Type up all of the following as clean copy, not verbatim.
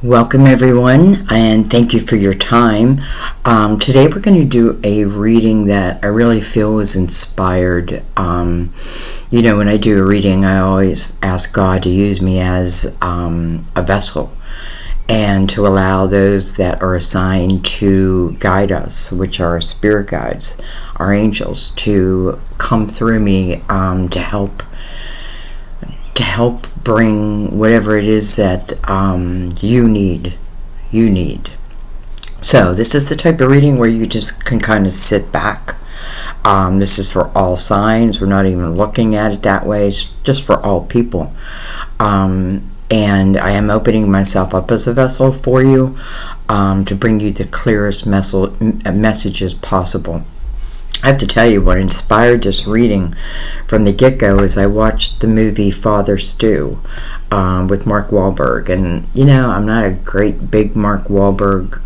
Welcome everyone, and thank you for your time. Today we're going to do a reading that I really feel was inspired. When I do a reading, I always ask God to use me as a vessel and to allow those that are assigned to guide us, which are our spirit guides, our angels, to come through me to help bring whatever it is that you need. So this is the type of reading where you just can kind of sit back. This is for all signs. We're not even looking at it that way. It's just for all people. And I am opening myself up as a vessel for you to bring you the clearest messages possible. I have to tell you, what inspired this reading from the get-go is I watched the movie Father Stu with Mark Wahlberg. And, I'm not a great big Mark Wahlberg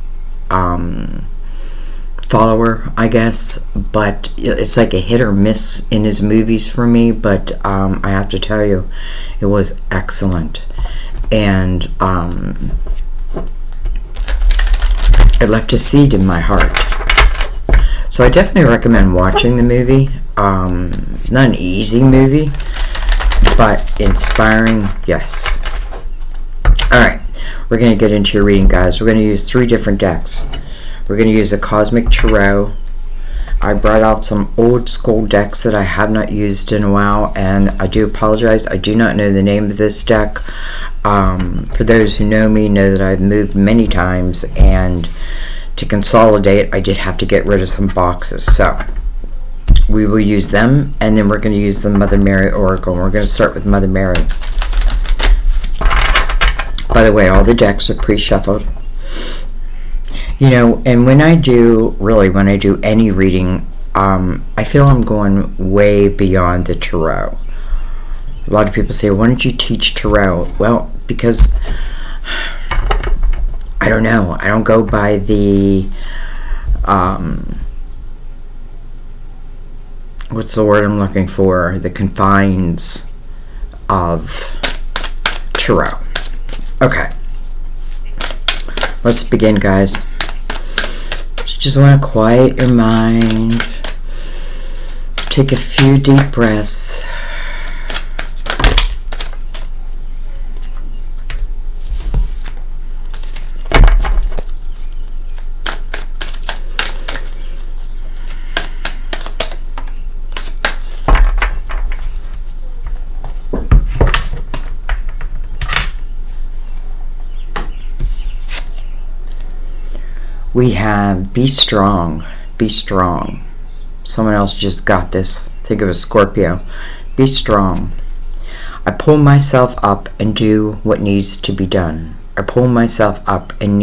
follower, I guess. But it's like a hit or miss in his movies for me. But I have to tell you, it was excellent. And it left a seed in my heart. So I definitely recommend watching the movie. Not an easy movie, but inspiring, yes. Alright, we're going to get into your reading, guys. We're going to use 3 different decks. We're going to use a Cosmic Tarot. I brought out some old school decks that I have not used in a while, and I do apologize. I do not know the name of this deck. For those who know me, know that I've moved many times, and to consolidate, I did have to get rid of some boxes. So we will use them, and then we're going to use the Mother Mary Oracle. We're going to start with Mother Mary. By the way, all the decks are pre-shuffled. And when I do any reading, I feel I'm going way beyond the tarot. A lot of people say, why don't you teach tarot? Well, because I don't know. I don't go by the, what's the word I'm looking for? The confines of tarot. Okay. Let's begin, guys. You just want to quiet your mind. Take a few deep breaths. We have be strong, be strong. Someone else just got this. Think of a Scorpio. Be strong. I pull myself up and do what needs to be done. I pull myself up and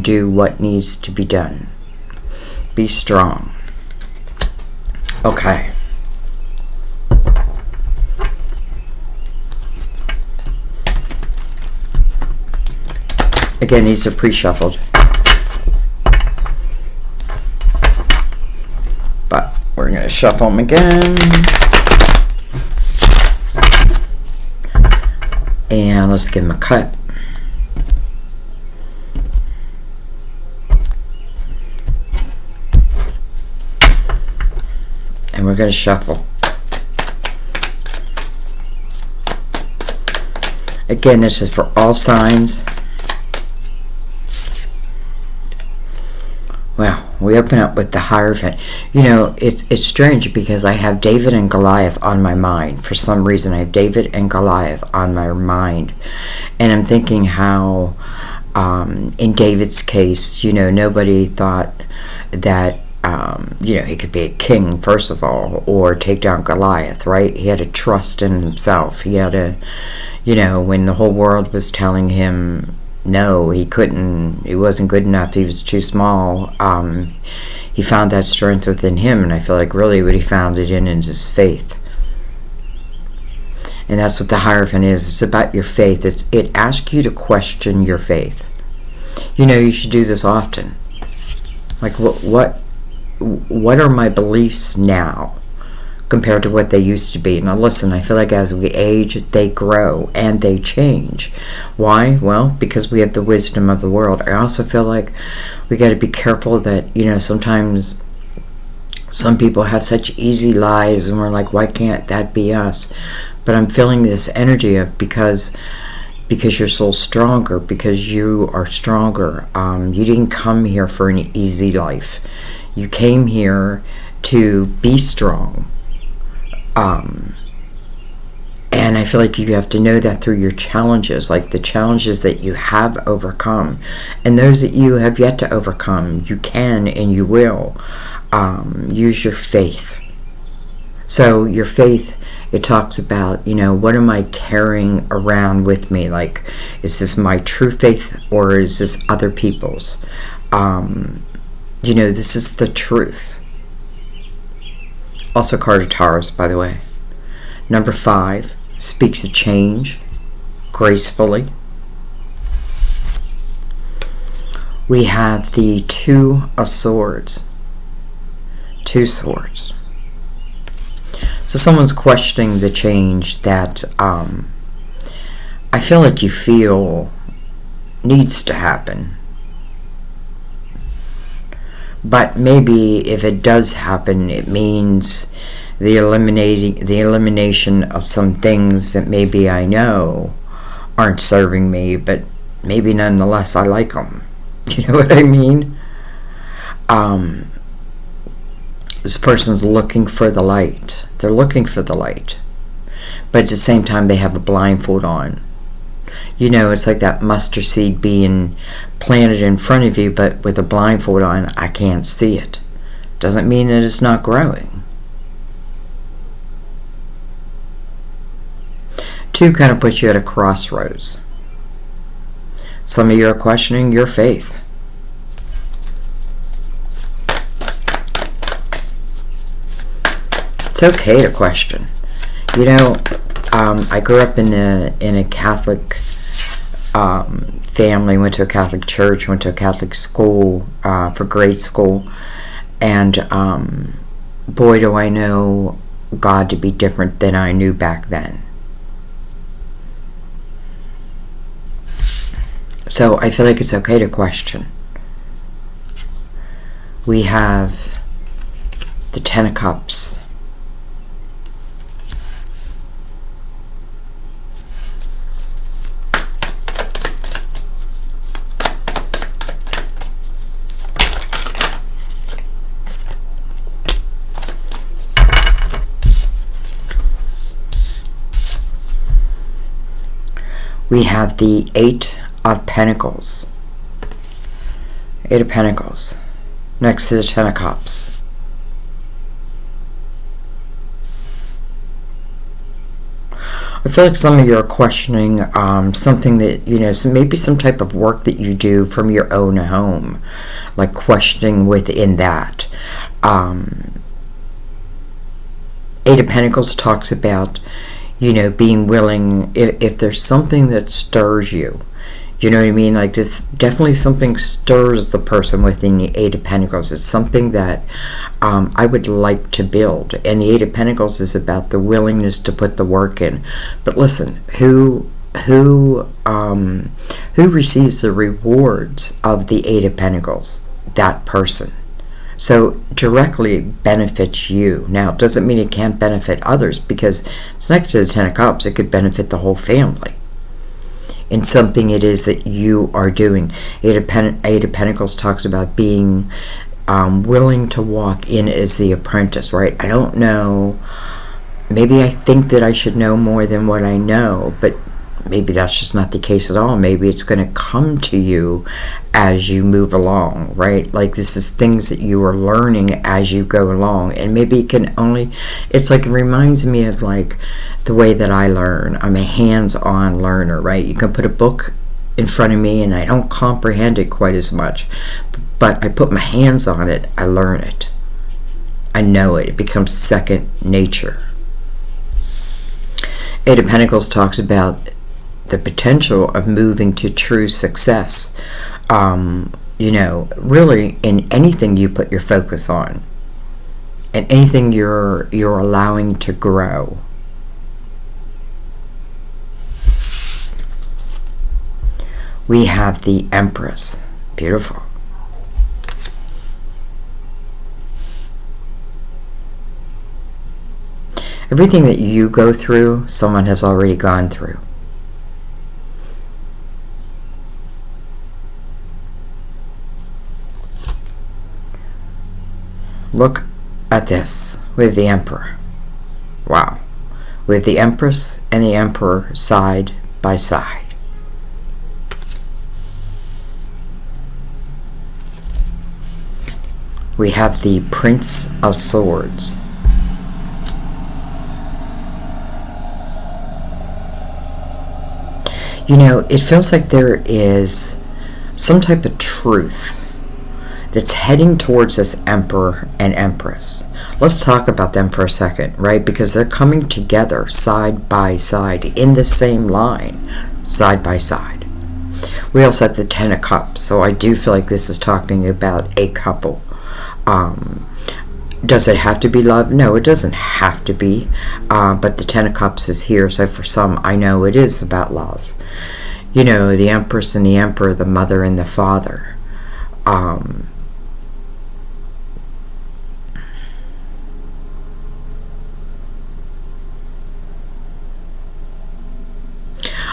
do what needs to be done. Be strong. Okay. Again, these are pre-shuffled. But we're going to shuffle them again. And let's give them a cut. And we're going to shuffle. Again, this is for all signs. Well, we open up with the Hierophant. It's strange because I have David and Goliath on my mind. For some reason, I have David and Goliath on my mind. And I'm thinking how, in David's case, nobody thought that, he could be a king, first of all, or take down Goliath, right? He had to trust in himself. He had to, when the whole world was telling him, no, he couldn't, he wasn't good enough, he was too small, he found that strength within him, and I feel like really what he found it in his faith. And that's what the Hierophant is. It's about your faith. It asks you to question your faith. You should do this often. Like, what are my beliefs now? compared to what they used to be. Now listen, I feel like as we age, they grow and they change. Why? Well, because we have the wisdom of the world. I also feel like we got to be careful that, sometimes some people have such easy lives and we're like, why can't that be us? But I'm feeling this energy of because your soul's stronger, because you are stronger. You didn't come here for an easy life. You came here to be strong. And I feel like you have to know that through your challenges, like the challenges that you have overcome. And those that you have yet to overcome, you can and you will. Use your faith. So your faith, it talks about, what am I carrying around with me? Like, is this my true faith or is this other people's? This is the truth. Also card of Taurus, by the way. Number 5 speaks of change gracefully. We have the 2 of Swords. 2 swords. So someone's questioning the change that I feel like you feel needs to happen. But maybe if it does happen, it means the elimination of some things that maybe I know aren't serving me, but maybe nonetheless I like them. You know what I mean? This person's looking for the light. They're looking for the light. But at the same time, they have a blindfold on. It's like that mustard seed being planted in front of you, but with a blindfold on, I can't see it. Doesn't mean that it's not growing. 2 kind of puts you at a crossroads. Some of you are questioning your faith. It's okay to question. I grew up in a Catholic family, went to a Catholic church, went to a Catholic school for grade school, and boy, do I know God to be different than I knew back then. So I feel like it's okay to question. We have the 10 of Cups. We have the 8 of Pentacles. 8 of Pentacles. Next to the 10 of Cups. I feel like some of you are questioning something that, so maybe some type of work that you do from your own home. Like questioning within that. 8 of Pentacles talks about being willing, if there's something that stirs you, you know what I mean? Like this, definitely something stirs the person within the 8 of Pentacles. It's something that I would like to build. And the 8 of Pentacles is about the willingness to put the work in. But listen, who receives the rewards of the 8 of Pentacles? That person. So directly it benefits you. Now, it doesn't mean it can't benefit others, because it's next to the 10 of Cups. It could benefit the whole family in something it is that you are doing. 8 of Pentacles talks about being willing to walk in as the apprentice, right? I don't know. Maybe I think that I should know more than what I know, but maybe that's just not the case at all. Maybe it's going to come to you as you move along, right? Like this is things that you are learning as you go along. And maybe it can only, it's like, it reminds me of like the way that I learn. I'm a hands-on learner, right? You can put a book in front of me and I don't comprehend it quite as much, but I put my hands on it, I learn it. I know it. It becomes second nature. 8 of Pentacles talks about the potential of moving to true success. Really in anything you put your focus on. and anything you're allowing to grow. We have the Empress. Beautiful. Everything that you go through, someone has already gone through. Look at this with the Emperor. Wow. With the Empress and the Emperor side by side. We have the Prince of Swords. You know, it feels like there is some type of truth that's heading towards this Emperor and Empress. Let's talk about them for a second, right? Because they're coming together side by side in the same line, side by side. We also have the Ten of Cups, so I do feel like this is talking about a couple. Does it have to be love? No, it doesn't have to be. But the Ten of Cups is here, so for some, I know it is about love. You know, the Empress and the Emperor, the mother and the father.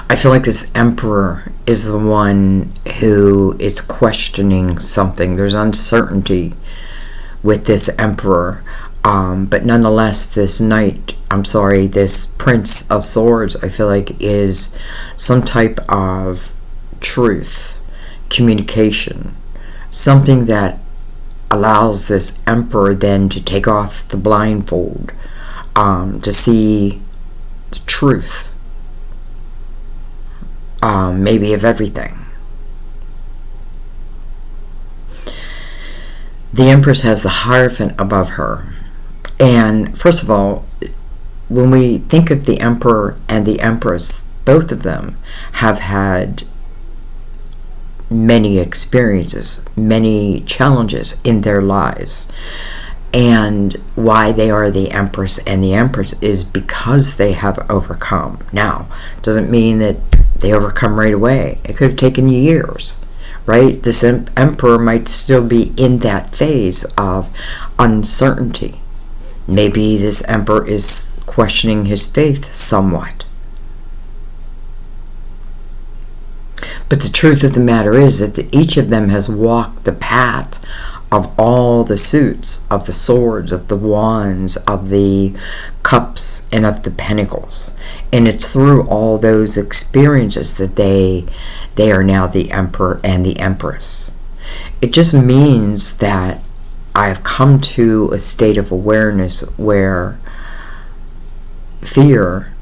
I feel like this Emperor is the one who is questioning something. There's uncertainty with this Emperor, but nonetheless this this Prince of Swords, I feel like is some type of truth, communication, something that allows this Emperor then to take off the blindfold, to see the truth, maybe of everything. The Empress has the Hierophant above her. And first of all, when we think of the Emperor and the Empress, both of them have had many experiences, many challenges in their lives. And why they are the Empress and the Empress is because they have overcome. Now, doesn't mean that they overcome right away. It could have taken years. Right? This Emperor might still be in that phase of uncertainty. Maybe this Emperor is questioning his faith somewhat. But the truth of the matter is that each of them has walked the path of all the suits, of the swords, of the wands, of the cups, and of the pentacles. And it's through all those experiences that they are now the Emperor and the Empress. It just means that I have come to a state of awareness where fear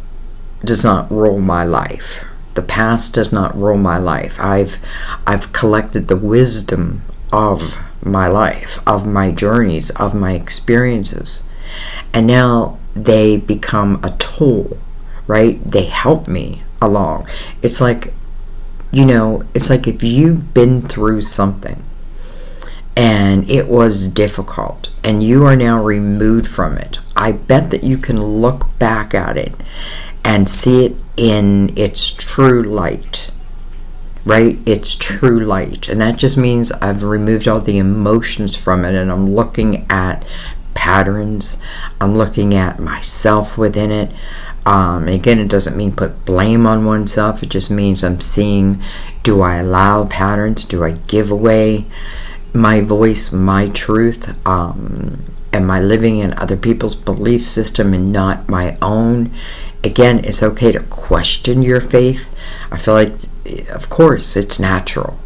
does not rule my life. The past does not rule my life. I've collected the wisdom of my life, of my journeys, of my experiences. And now they become a tool, right? They help me along. It's like, it's like if you've been through something and it was difficult and you are now removed from it, I bet that you can look back at it and see it in its true light, right? Its true light. And that just means I've removed all the emotions from it and I'm looking at patterns. I'm looking at myself within it. And again, it doesn't mean put blame on oneself. It just means I'm seeing, do I allow patterns? Do I give away my voice, my truth? Am I living in other people's belief system and not my own? Again, it's okay to question your faith. I feel like, of course, it's natural.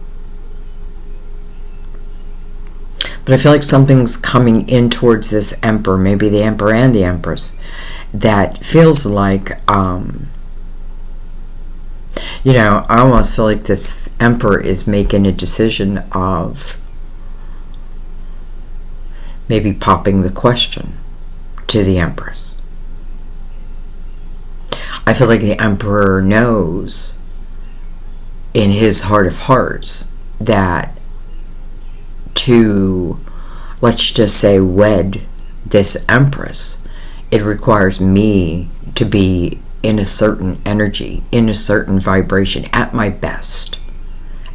But I feel like something's coming in towards this Emperor, maybe the Emperor and the Empress, that feels like, I almost feel like this Emperor is making a decision of maybe popping the question to the Empress. I feel like the Emperor knows in his heart of hearts that to, let's just say, wed this empress, it requires me to be in a certain energy, in a certain vibration, at my best.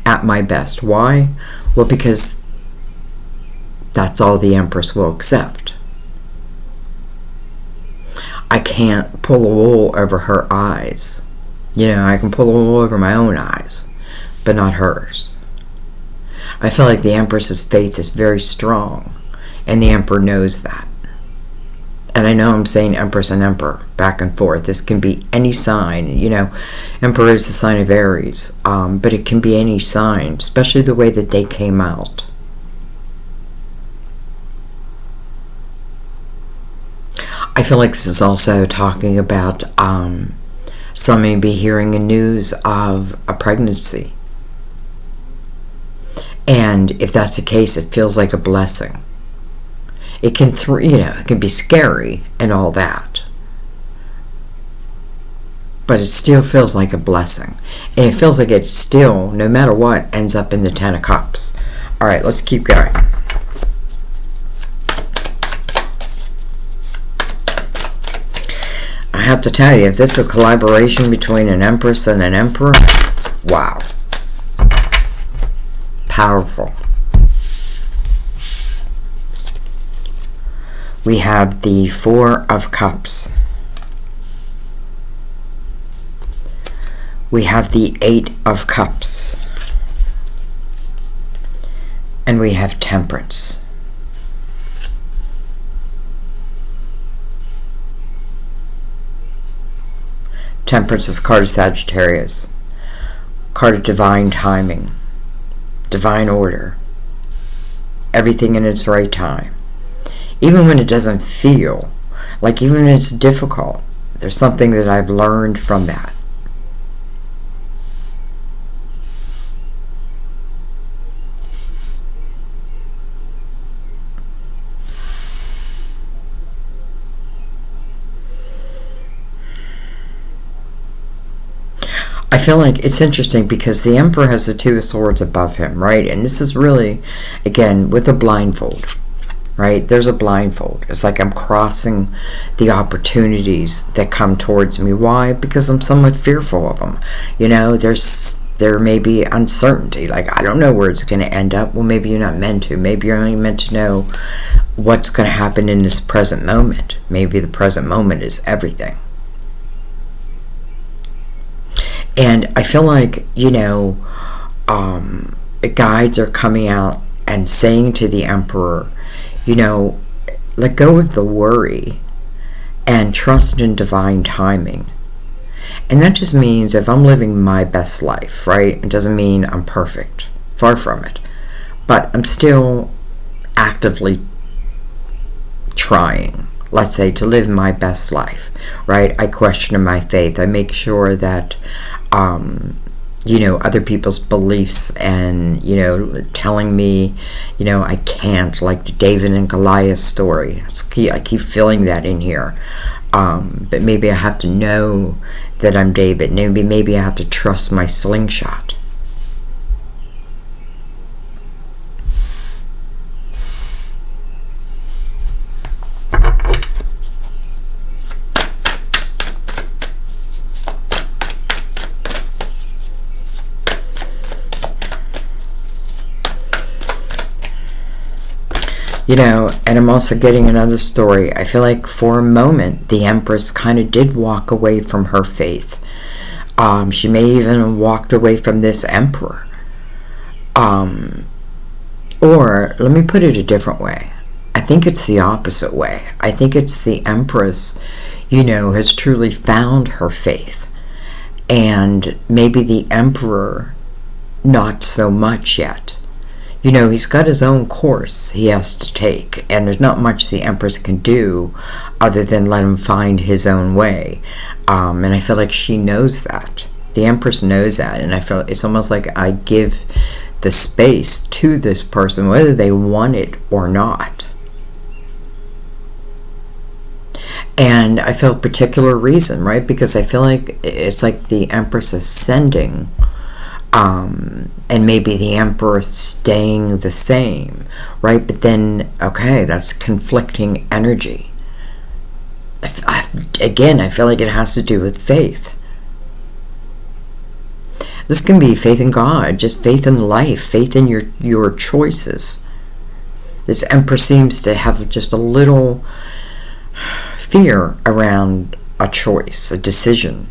At my best. Why? Well, because that's all the empress will accept. I can't pull the wool over her eyes. You know, I can pull the wool over my own eyes, but not hers. I feel like the empress's faith is very strong, and the emperor knows that. And I know I'm saying empress and emperor back and forth. This can be any sign. You know, emperor is the sign of Aries, but it can be any sign, especially the way that they came out. I feel like this is also talking about some may be hearing the news of a pregnancy. And if that's the case, it feels like a blessing. It can, it can be scary and all that. But it still feels like a blessing. And it feels like it still, no matter what, ends up in the Ten of Cups. All right, let's keep going. I have to tell you, if this is a collaboration between an empress and an emperor, wow. Powerful. We have the Four of Cups. We have the Eight of Cups. And we have Temperance. Temperance is card of Sagittarius. Card of divine timing. Divine order. Everything in its right time. Even when it doesn't feel, like even when it's difficult, there's something that I've learned from that. I feel like it's interesting because the Emperor has the Two of Swords above him, right? And this is really, again, with a blindfold, right? There's a blindfold. It's like I'm crossing the opportunities that come towards me. Why? Because I'm somewhat fearful of them. You know, there may be uncertainty. Like, I don't know where it's going to end up. Well, maybe you're not meant to. Maybe you're only meant to know what's going to happen in this present moment. Maybe the present moment is everything. And I feel like, you know, guides are coming out and saying to the Emperor, you know, let go of the worry and trust in divine timing. And that just means if I'm living my best life, right? It doesn't mean I'm perfect. Far from it. But I'm still actively trying, let's say, to live my best life, right? I question my faith. I make sure that you know, other people's beliefs and, you know, telling me, you know, I can't, like the David and Goliath story. I keep feeling that in here. But maybe I have to know that I'm David. Maybe I have to trust my slingshot. You know, and I'm also getting another story. I feel like for a moment, the Empress kind of did walk away from her faith. She may even have walked away from this Emperor. Or, let me put it a different way. I think it's the opposite way. I think it's the Empress, you know, has truly found her faith. And maybe the Emperor, not so much yet. You know, he's got his own course he has to take, and there's not much the Empress can do other than let him find his own way. And I feel like she knows that. The Empress knows that, and I feel it's almost like I give the space to this person, whether they want it or not. And I feel a particular reason, right? Because I feel like it's like the Empress is sending And maybe the emperor staying the same, right? But then, okay, that's conflicting energy. Again, I feel like it has to do with faith. This can be faith in God, just faith in life, faith in your choices. This empress seems to have just a little fear around a choice, a decision.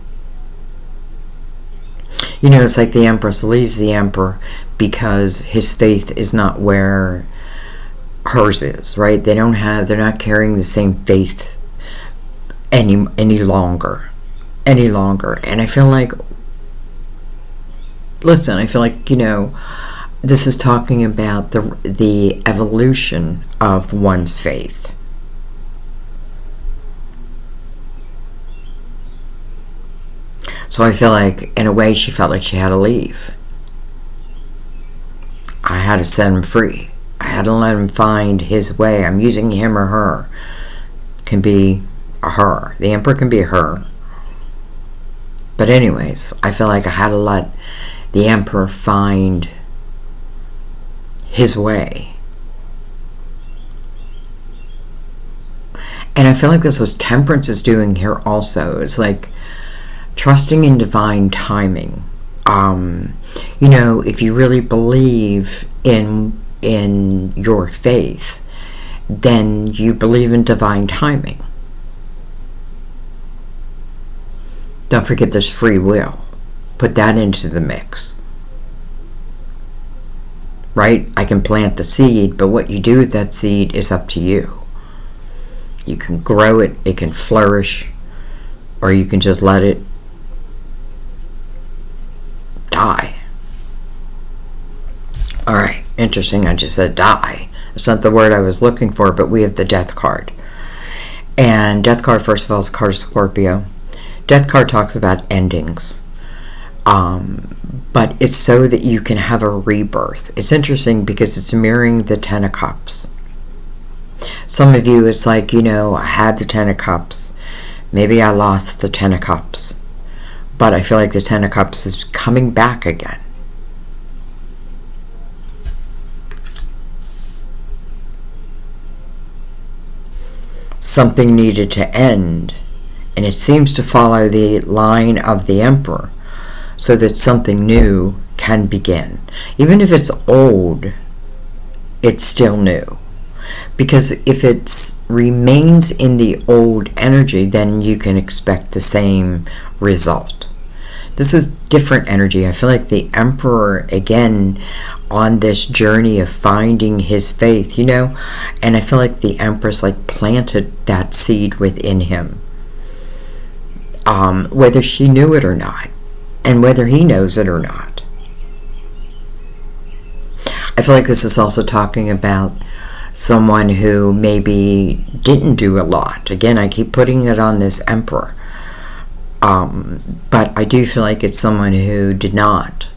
You know, it's like the empress leaves the emperor because his faith is not where hers is, right? They're not carrying the same faith any longer. And I feel like, listen, I feel like, you know, this is talking about the evolution of one's faith. So I feel like, in a way, she felt like she had to leave. I had to set him free. I had to let him find his way. I'm using him or her. Can be a her. The emperor can be a her. But anyways, I feel like I had to let the emperor find his way. And I feel like this was temperance is doing here also. It's like trusting in divine timing. You know, if you really believe in your faith, then you believe in divine timing. Don't forget there's free will. Put that into the mix. Right? I can plant the seed, but what you do with that seed is up to you. You can grow it, it can flourish, or you can just let it die. Alright, interesting, I just said die. That's not the word I was looking for, but we have the Death card. And Death card, first of all, is a card of Scorpio. Death card talks about endings. But it's so that you can have a rebirth. It's interesting because it's mirroring the Ten of Cups. Some of you, it's like, you know, I had the Ten of Cups. Maybe I lost the Ten of Cups. But I feel like the Ten of Cups is coming back again. Something needed to end. And it seems to follow the line of the Emperor, so that something new can begin. Even if it's old, it's still new. Because if it remains in the old energy, then you can expect the same result. This is different energy. I feel like the Emperor, again, on this journey of finding his faith, you know, and I feel like the Empress like planted that seed within him. Whether she knew it or not, and whether he knows it or not. I feel like this is also talking about someone who maybe didn't do a lot. Again, I keep putting it on this Emperor. But I do feel like it's someone who did not.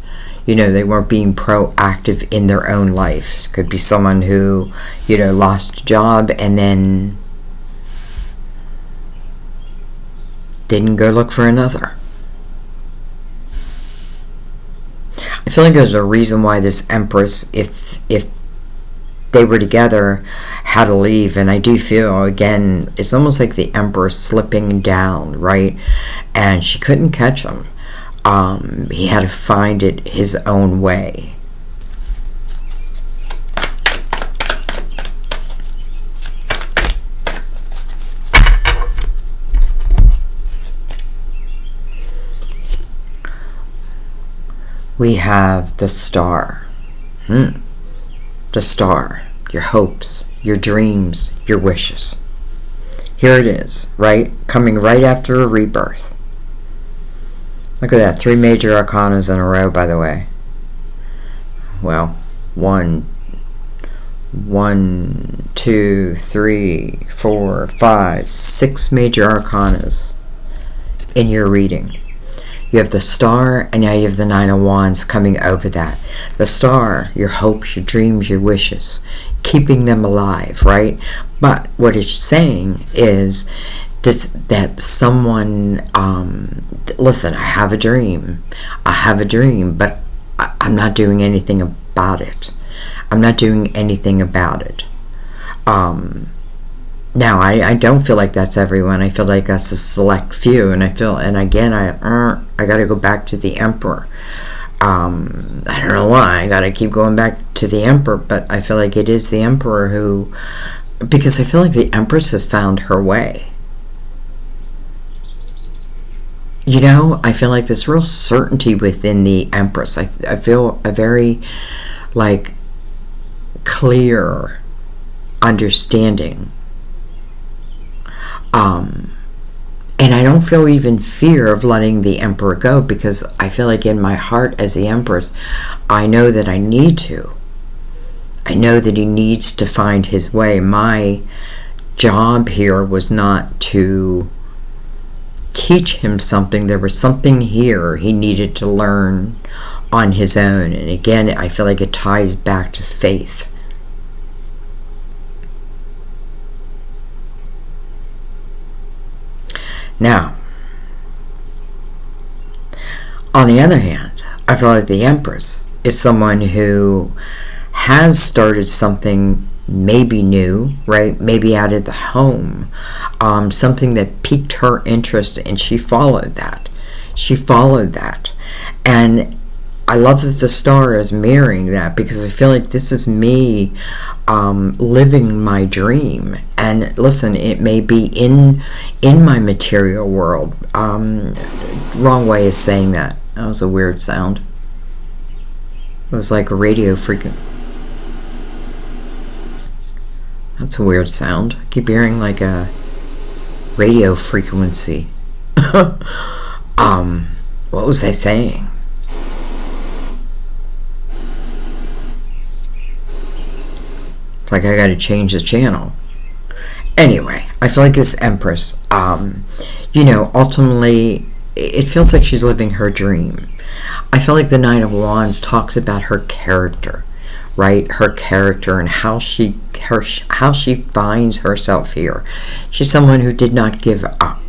You know, they weren't being proactive in their own life. It could be someone who, you know, lost a job and then didn't go look for another. I feel like there's a reason why this Empress, if they were together, had to leave. And I do feel, again, it's almost like the Emperor slipping down, right? And she couldn't catch him. He had to find it his own way. We have the Star. The Star. Your hopes, your dreams, your wishes. Here it is, right? Coming right after a rebirth. Look at that. 3 major arcanas in a row, by the way. Well, 1, 2, 3, 4, 5, 6 major arcanas in your reading. You have the Star, and now you have the 9 of Wands coming over that. The Star, your hopes, your dreams, your wishes, keeping them alive, right? But what it's saying is this, that someone, listen, I have a dream, but I'm not doing anything about it. I'm not doing anything about it. Now, I don't feel like that's everyone. I feel like that's a select few, and again, I got to go back to the emperor. I don't know why I got to keep going back to the emperor, but I feel like it is the emperor who, because I feel like the empress has found her way. You know, I feel like this real certainty within the empress. I feel a very, like, clear understanding. And I don't feel even fear of letting the emperor go, because I feel like in my heart as the empress, I know that I need to. I know that he needs to find his way. My job here was not to teach him something. There was something here he needed to learn on his own. And again, I feel like it ties back to faith. Now, on the other hand, I feel like the empress is someone who has started something maybe new, right? Maybe out of the home, something that piqued her interest, and she followed that. And I love that the star is mirroring that, because I feel like this is me living my dream. And listen, it may be in my material world. Wrong way of saying that. That was a weird sound. It was like a radio frequency. That's a weird sound. I keep hearing like a radio frequency. What was I saying? It's like I gotta change the channel. Anyway, I feel like this empress, ultimately, it feels like she's living her dream. I feel like the Nine of Wands talks about her character, right? Her character and how she finds herself here. She's someone who did not give up.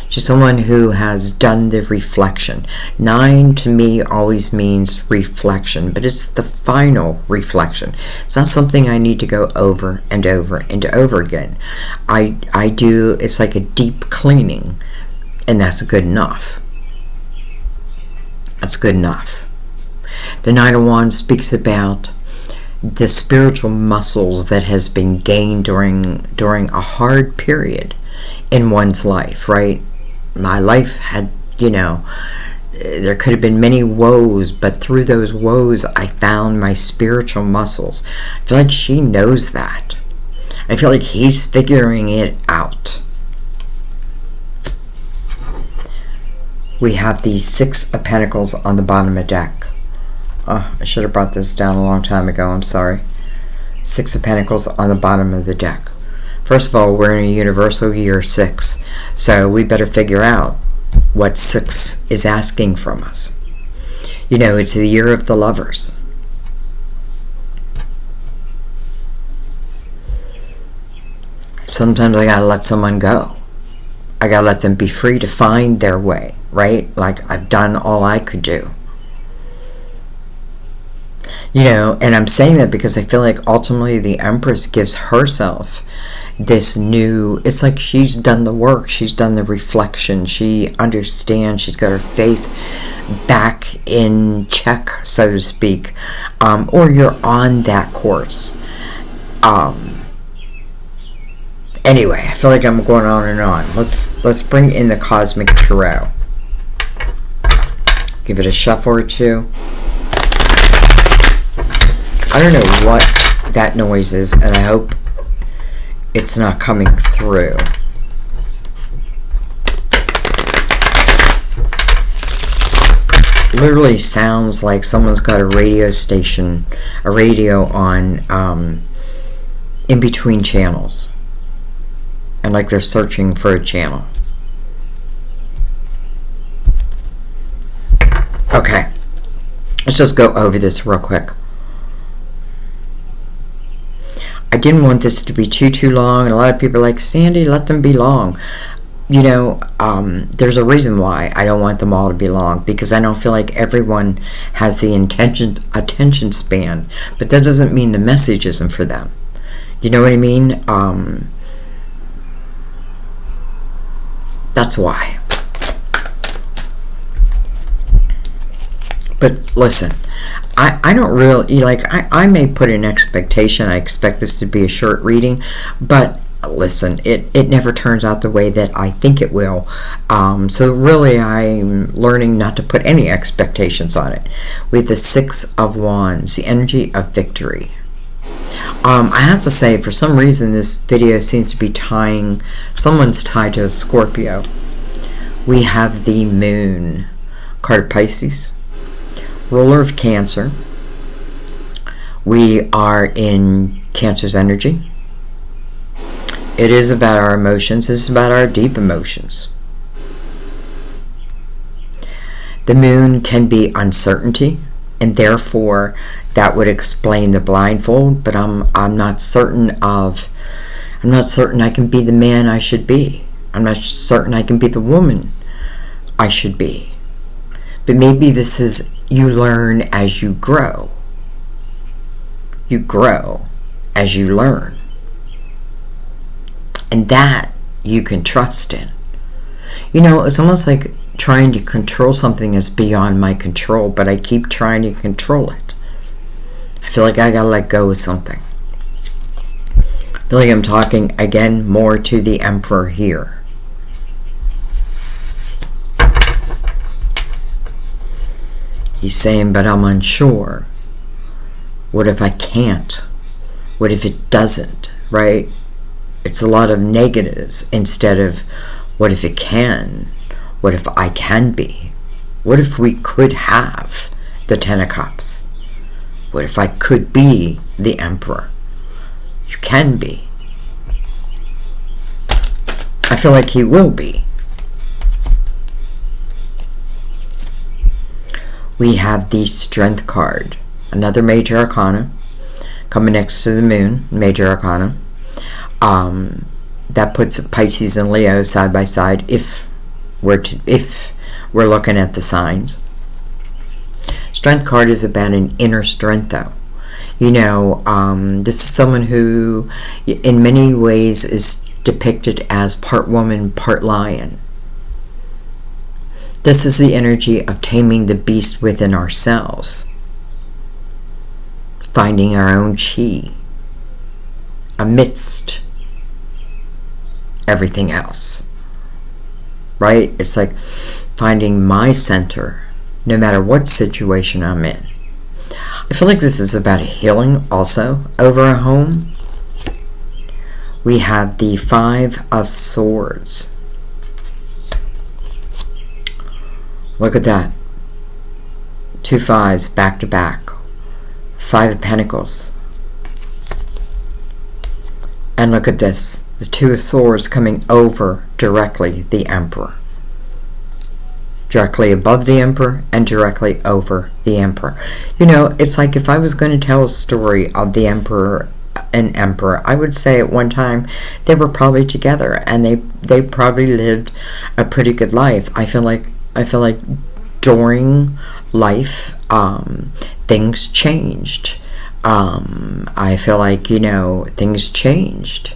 She's someone who has done the reflection. 9 to me always means reflection, but it's the final reflection. It's not something I need to go over and over and over again. It's like a deep cleaning, and that's good enough. That's good enough. The Nine of Wands speaks about the spiritual muscles that has been gained during a hard period in one's life, right? My life had, there could have been many woes, but through those woes, I found my spiritual muscles. I feel like she knows that. I feel like he's figuring it out. We have the 6 of Pentacles on the bottom of the deck. Oh, I should have brought this down a long time ago. I'm sorry. 6 of Pentacles on the bottom of the deck. First of all, we're in a universal year 6, so we better figure out what 6 is asking from us. It's the year of the lovers. Sometimes I gotta let someone go. I gotta let them be free to find their way, right? Like, I've done all I could do. And I'm saying that because I feel like ultimately the Empress gives herself this new, it's like she's done the work, she's done the reflection, she understands, she's got her faith back in check, so to speak, or you're on that course. Anyway, I feel like I'm going on and on. Let's bring in the Cosmic Tarot. Give it a shuffle or two. I don't know what that noise is, and I hope it's not coming through. Literally sounds like someone's got a radio station, a radio on in between channels, and like they're searching for a channel. Okay, let's just go over this real quick. I didn't want this to be too long, and a lot of people are like, Sandy, let them be long. there's a reason why I don't want them all to belong, because I don't feel like everyone has the attention span, but that doesn't mean the message isn't for them. You know what I mean? That's why. But listen, I don't really, like, I may put an expectation. I expect this to be a short reading, but listen, it never turns out the way that I think it will. So really, I'm learning not to put any expectations on it. With the Six of Wands, the energy of victory. I have to say, for some reason, this video seems to be someone's tied to a Scorpio. We have the Moon, card of Pisces, ruler of Cancer. We are in Cancer's energy. It is about our emotions. It's about our deep emotions. The Moon can be uncertainty, and therefore that would explain the blindfold. But I'm not certain I can be the man I should be. I'm not certain I can be the woman I should be. But maybe this is, you learn as you grow. You grow as you learn. And that you can trust in. It's almost like trying to control something that's beyond my control, but I keep trying to control it. I feel like I gotta let go of something. I feel like I'm talking, again, more to the Emperor here. He's saying, but I'm unsure. What if I can't? What if it doesn't, right? It's a lot of negatives instead of what if it can? What if I can be? What if we could have the Ten of Cups? What if I could be the Emperor? You can be. I feel like he will be. We have the Strength card, another major arcana, coming next to the Moon, major arcana. That puts Pisces and Leo side by side if we're looking at the signs. Strength card is about an inner strength, though. This is someone who in many ways is depicted as part woman, part lion. This is the energy of taming the beast within ourselves, finding our own chi amidst everything else, right? It's like finding my center no matter what situation I'm in. I feel like this is about healing also over a home. We have the Five of Swords. Look at that. 2 fives back to back. 5 of Pentacles. And look at this. The 2 of Swords coming over directly the Emperor. Directly above the Emperor and directly over the Emperor. It's like if I was going to tell a story of the Emperor and Emperor, I would say at one time they were probably together and they probably lived a pretty good life. I feel like during life things changed. I feel like things changed.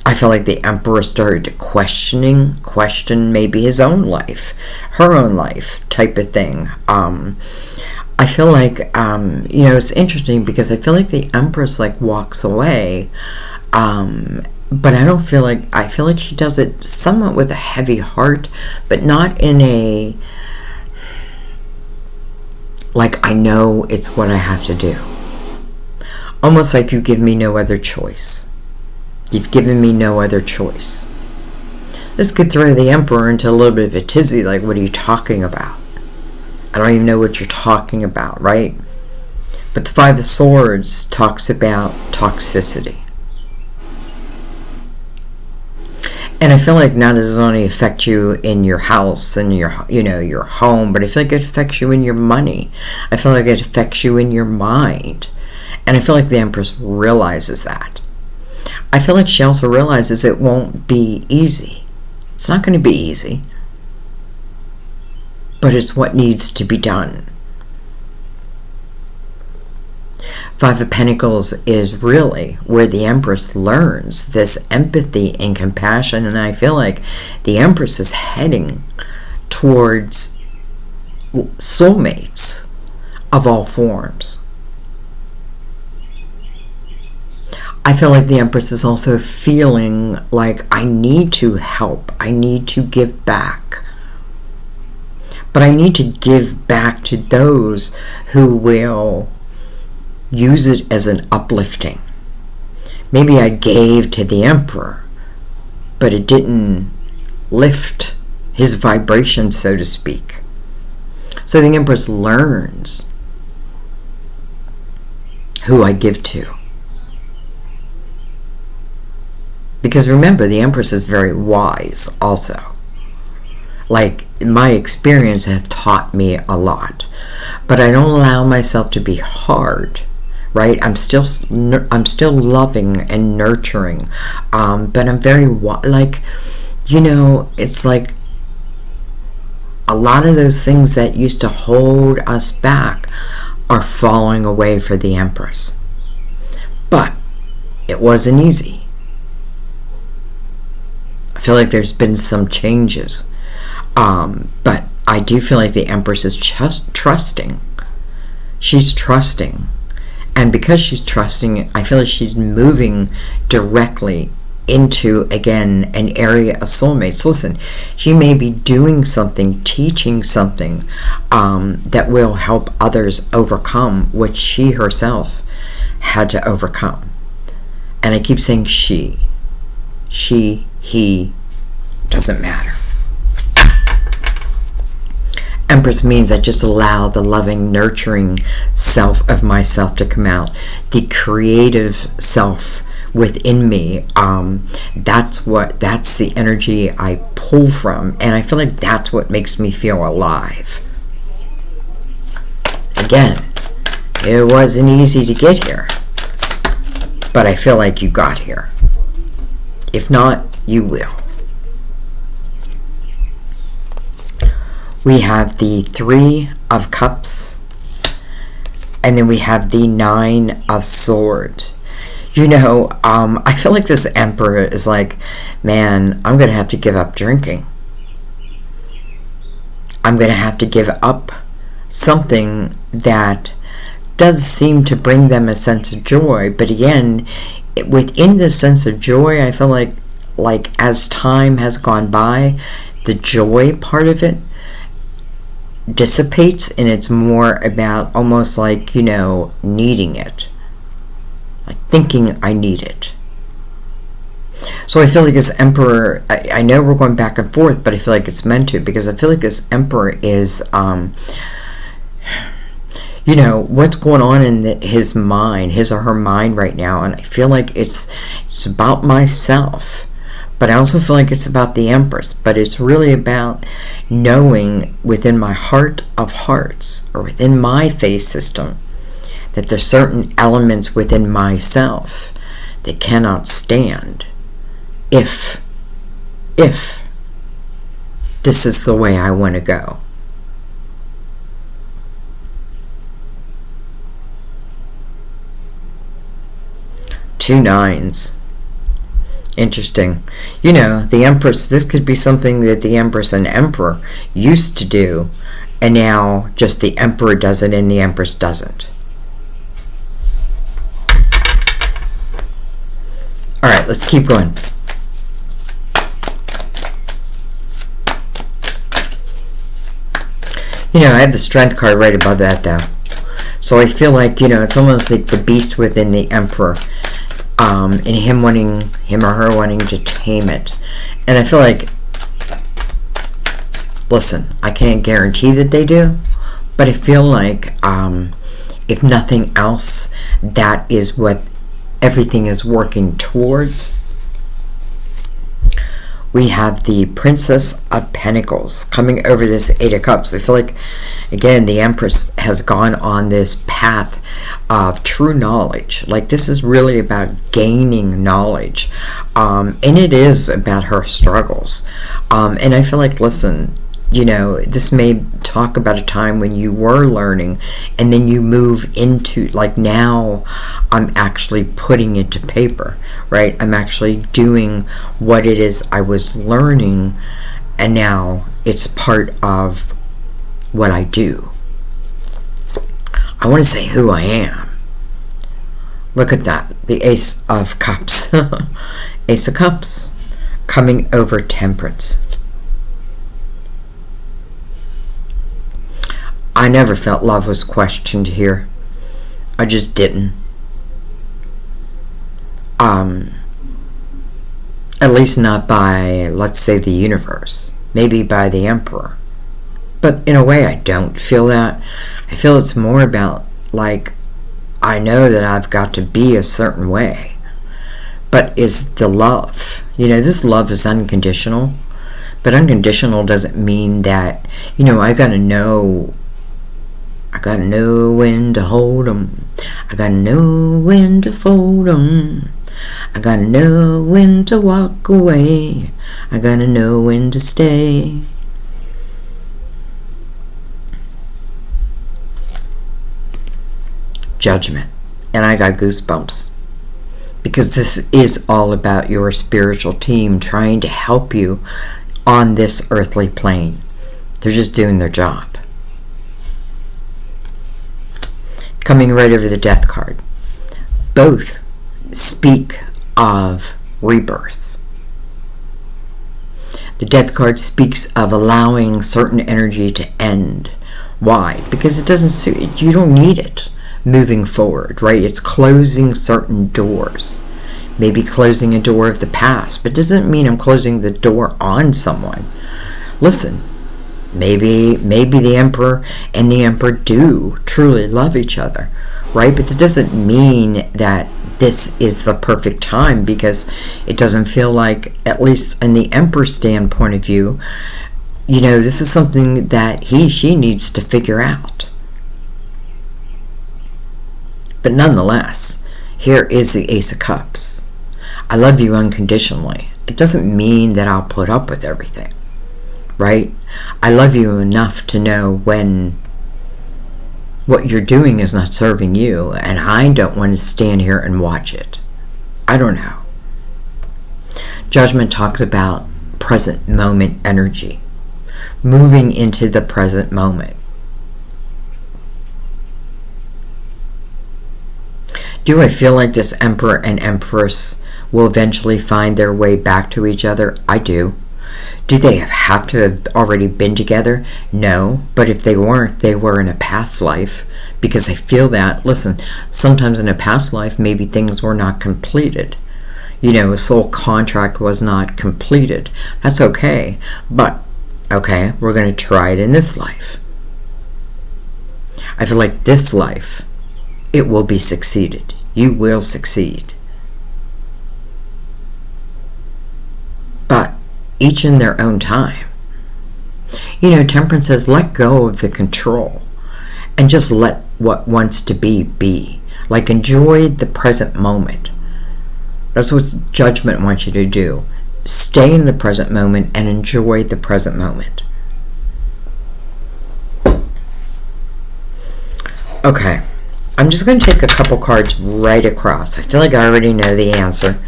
I feel like the Emperor started to question maybe his own life, her own life type of thing. I feel like it's interesting because I feel like the Empress walks away, but I feel like she does it somewhat with a heavy heart, but not in a I know it's what I have to do. Almost like you give me no other choice. You've given me no other choice. This could throw the Emperor into a little bit of a tizzy, what are you talking about? I don't even know what you're talking about, right? But the Five of Swords talks about toxicity. And I feel like not does it only affect you in your house and your home, but I feel like it affects you in your money. I feel like it affects you in your mind. And I feel like the Empress realizes that. I feel like she also realizes it won't be easy. It's not going to be easy, but it's what needs to be done. Five of Pentacles is really where the Empress learns this empathy and compassion, and I feel like the Empress is heading towards soulmates of all forms. I feel like the Empress is also feeling like I need to help, I need to give back. But I need to give back to those who will use it as an uplifting. Maybe I gave to the Emperor, but it didn't lift his vibration, so to speak. So the Empress learns who I give to. Because remember, the Empress is very wise also. Like, my experience have taught me a lot. But I don't allow myself to be hard, right? I'm still loving and nurturing. But I'm very, like, you know, it's like a lot of those things that used to hold us back are falling away for the Empress. But it wasn't easy. I feel like there's been some changes. But I do feel like the Empress is just trusting. She's trusting. And because she's trusting, I feel like she's moving directly into, again, an area of soulmates. Listen, she may be doing something, teaching something that will help others overcome what she herself had to overcome. And I keep saying she, he, doesn't matter. Empress means I just allow the loving, nurturing self of myself to come out. The creative self within me, that's the energy I pull from. And I feel like that's what makes me feel alive. Again, it wasn't easy to get here. But I feel like you got here. If not, you will. We have the Three of Cups, and then we have the Nine of Swords. You know, I feel like this Emperor is like, man, I'm going to have to give up drinking. I'm going to have to give up something that does seem to bring them a sense of joy. But again, within this sense of joy, I feel like as time has gone by, the joy part of it dissipates, and it's more about almost like, you know, needing it, like thinking I need it. So I feel like this Emperor, I know we're going back and forth, but I feel like it's meant to, because I feel like this Emperor is you know, what's going on in his mind, his or her mind right now, and I feel like it's about myself. But I also feel like it's about the Empress. But it's really about knowing within my heart of hearts, or within my faith system, that there's certain elements within myself that cannot stand if this is the way I want to go. Two nines. Interesting. You know, the Empress, this could be something that the Empress and Emperor used to do, and now just the Emperor does it and the Empress doesn't. Alright, let's keep going. You know, I have the Strength card right above that though. So I feel like, you know, it's almost like the beast within the Emperor. And him or her wanting to tame it. And I feel like, listen, I can't guarantee that they do, but I feel like, if nothing else, that is what everything is working towards. we have the Princess of Pentacles coming over this Eight of Cups. I feel like, again, the Empress has gone on this path of true knowledge. Like, this is really about gaining knowledge. And it is about her struggles. And I feel like, listen, you know, this may talk about a time when you were learning and then you move into, like, now I'm actually putting it to paper, right? I'm actually doing what it is I was learning, and now it's part of what I do. I want to say who I am. Look at that, the Ace of Cups. Ace of Cups coming over Temperance. I never felt love was questioned here. I just didn't. At least not by, let's say, the universe. Maybe by the Emperor. But in a way, I don't feel that. I feel it's more about, like, I know that I've got to be a certain way. But is the love. You know, this love is unconditional. But unconditional doesn't mean that, you know, I gotta know when to hold 'em. I gotta know when to fold 'em. I gotta know when to walk away. I gotta know when to stay. Judgment. And I got goosebumps. Because this is all about your spiritual team trying to help you on this earthly plane. They're just doing their job. Coming right over the Death card. Both speak of rebirth. The Death card speaks of allowing certain energy to end. Why? Because it doesn't suit you. Don't need it moving forward, right? It's closing certain doors. Maybe closing a door of the past, but it doesn't mean I'm closing the door on someone. Listen, maybe the Emperor and the Emperor do truly love each other, right? But that doesn't mean that this is the perfect time, because it doesn't feel like, at least in the Emperor's standpoint of view, you know, this is something that she needs to figure out. But nonetheless, here is the Ace of Cups. I love you unconditionally. It doesn't mean that I'll put up with everything, right? I love you enough to know when what you're doing is not serving you, and I don't want to stand here and watch it. I don't know. Judgment talks about present moment energy, moving into the present moment. Do I feel like this Emperor and Empress will eventually find their way back to each other? I do. Do they have to have already been together? No, but if they weren't, they were in a past life, because I feel that, listen, sometimes in a past life, maybe things were not completed. You know, a soul contract was not completed. That's okay, but, okay, we're going to try it in this life. I feel like this life, it will be succeeded. You will succeed. But each in their own time. You know, Temperance says, let go of the control and just let what wants to be. Like, enjoy the present moment. That's what Judgment wants you to do. Stay in the present moment and enjoy the present moment. Okay, I'm just going to take a couple cards right across. I feel like I already know the answer,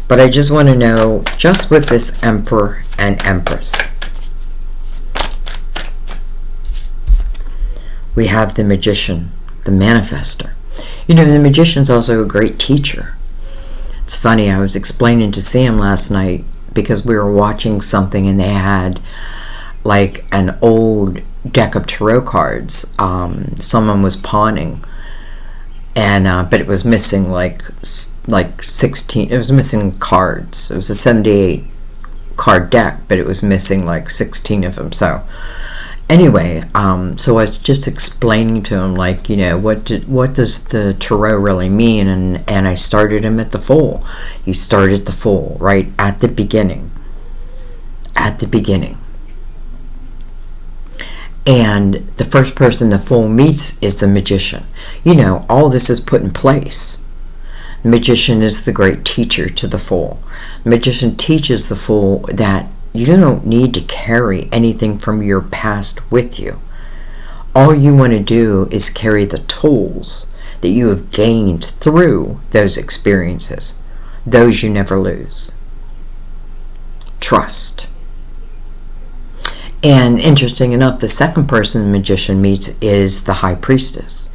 but I just want to know, just with this Emperor and Empress. We have the Magician, the Manifester. You know, the Magician's also a great teacher. It's funny, I was explaining to Sam last night, because we were watching something and they had like an old deck of tarot cards someone was pawning, and but it was missing like 16, it was missing cards. It was a 78 card deck, but it was missing like 16 of them. So anyway, so I was just explaining to him, like, you know, what does the tarot really mean, and I started him at the Fool. He started the Fool right at the beginning. at the beginning. And the first person the Fool meets is the Magician. You know, all this is put in place. The Magician is the great teacher to the Fool. The Magician teaches the Fool that you don't need to carry anything from your past with you. All you want to do is carry the tools that you have gained through those experiences. Those you never lose. Trust. And interesting enough, the second person the Magician meets is the High Priestess,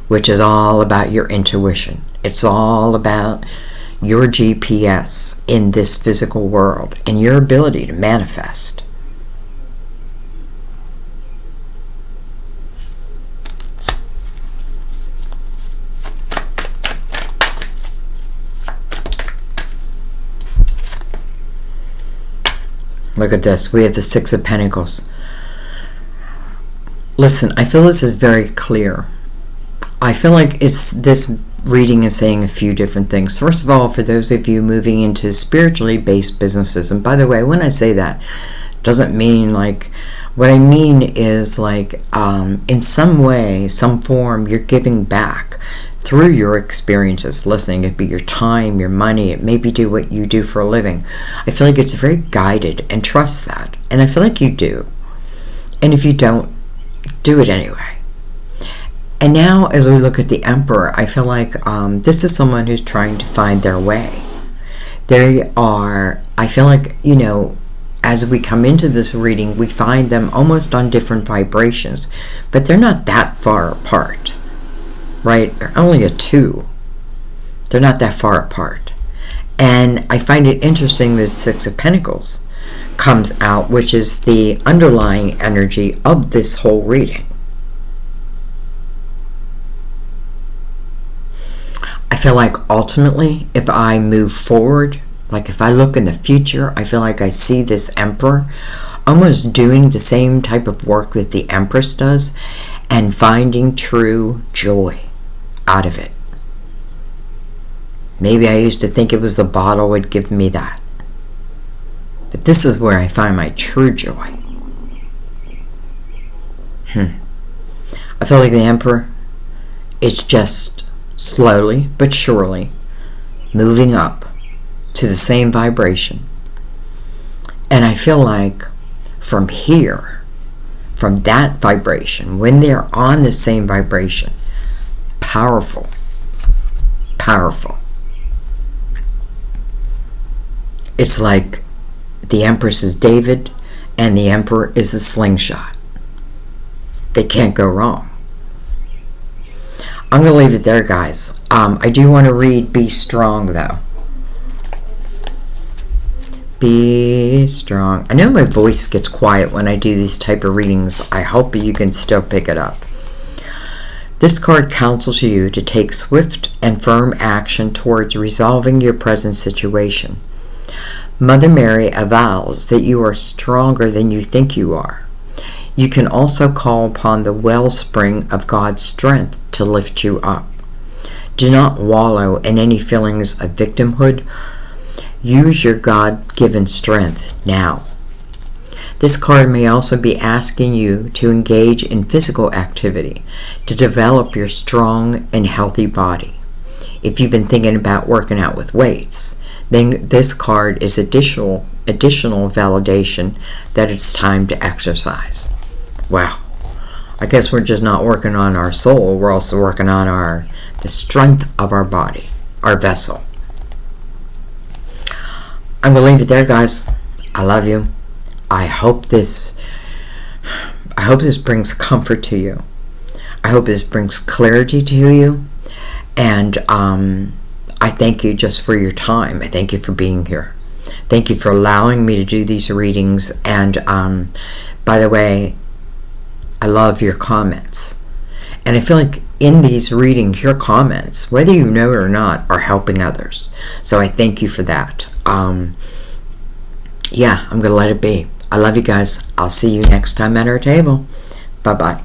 which is all about your intuition. It's all about your GPS in this physical world and your ability to manifest. Look at this. We have the Six of Pentacles. Listen, I feel this is very clear. I feel like this reading is saying a few different things. First of all, for those of you moving into spiritually based businesses, and by the way, when I say that, it doesn't mean like, what I mean is like, in some way, some form, you're giving back through your experiences. Listening, it'd be your time, your money, it may be do what you do for a living. I feel like it's very guided, and trust that. And I feel like you do. And if you don't, do it anyway. And now as we look at the Emperor, I feel like this is someone who's trying to find their way. I feel like, you know, as we come into this reading, we find them almost on different vibrations, but they're not that far apart. Right? They're only a 2. They're not that far apart. And I find it interesting that Six of Pentacles comes out, which is the underlying energy of this whole reading. I feel like ultimately, if I move forward, like if I look in the future, I feel like I see this Emperor almost doing the same type of work that the Empress does and finding true joy out of it. Maybe I used to think it was the bottle would give me that. But this is where I find my true joy. I feel like the Emperor is just slowly but surely moving up to the same vibration. And I feel like from here, from that vibration, when they're on the same vibration, powerful. It's like the Empress is David and the Emperor is a slingshot. They can't go wrong. I'm going to leave it there, guys. I do want to read Be Strong, though. Be strong. I know my voice gets quiet when I do these type of readings. I hope you can still pick it up. This card counsels you to take swift and firm action towards resolving your present situation. Mother Mary avows that you are stronger than you think you are. You can also call upon the wellspring of God's strength to lift you up. Do not wallow in any feelings of victimhood. Use your God-given strength now. This card may also be asking you to engage in physical activity to develop your strong and healthy body. If you've been thinking about working out with weights, then this card is additional validation that it's time to exercise. Wow. I guess we're just not working on our soul, we're also working on the strength of our body, our vessel. I'm going to leave it there, guys. I love you. I hope this brings comfort to you. I hope this brings clarity to you. And I thank you just for your time. I thank you for being here. Thank you for allowing me to do these readings. And by the way, I love your comments. And I feel like in these readings, your comments, whether you know it or not, are helping others. So I thank you for that. Yeah, I'm going to let it be. I love you guys. I'll see you next time at our table. Bye-bye.